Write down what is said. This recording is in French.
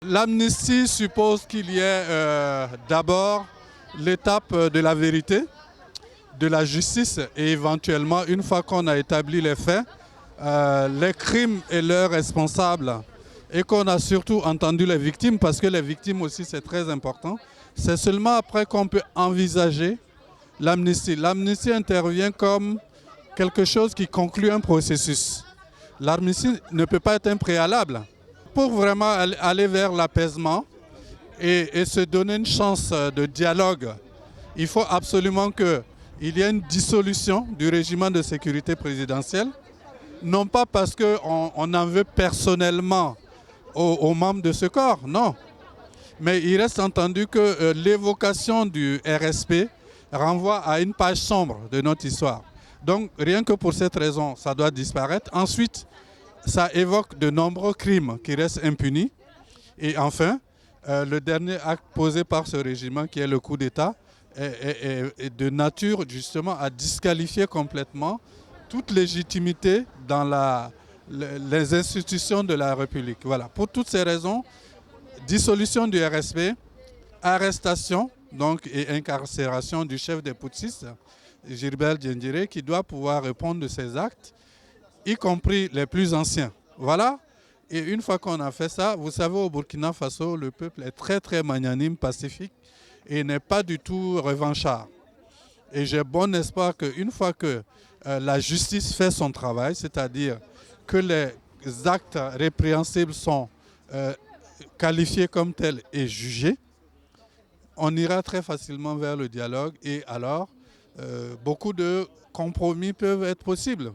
L'amnistie suppose qu'il y ait d'abord l'étape de la vérité, de la justice et éventuellement, une fois qu'on a établi les faits, les crimes et leurs responsables et qu'on a surtout entendu les victimes, parce que les victimes aussi c'est très important, c'est seulement après qu'on peut envisager l'amnistie. L'amnistie intervient comme quelque chose qui conclut un processus. L'amnistie ne peut pas être un préalable. Pour vraiment aller vers l'apaisement et se donner une chance de dialogue, il faut absolument qu'il y ait une dissolution du régime de sécurité présidentielle, non pas parce qu'on en veut personnellement aux membres de ce corps, non. Mais il reste entendu que l'évocation du RSP renvoie à une page sombre de notre histoire. Donc rien que pour cette raison, ça doit disparaître. Ensuite, ça évoque de nombreux crimes qui restent impunis. Et enfin, le dernier acte posé par ce régime, qui est le coup d'État, est de nature justement à disqualifier complètement toute légitimité dans les institutions de la République. Voilà. Pour toutes ces raisons, dissolution du RSP, arrestation donc, et incarcération du chef des putschistes, Gilbert Diendéré, qui doit pouvoir répondre de ses actes, y compris les plus anciens. Voilà. Et une fois qu'on a fait ça, vous savez, au Burkina Faso, le peuple est très très magnanime, pacifique et n'est pas du tout revanchard. Et j'ai bon espoir qu'une fois que la justice fait son travail, c'est-à-dire que les actes répréhensibles sont qualifiés comme tels et jugés, on ira très facilement vers le dialogue et alors beaucoup de compromis peuvent être possibles.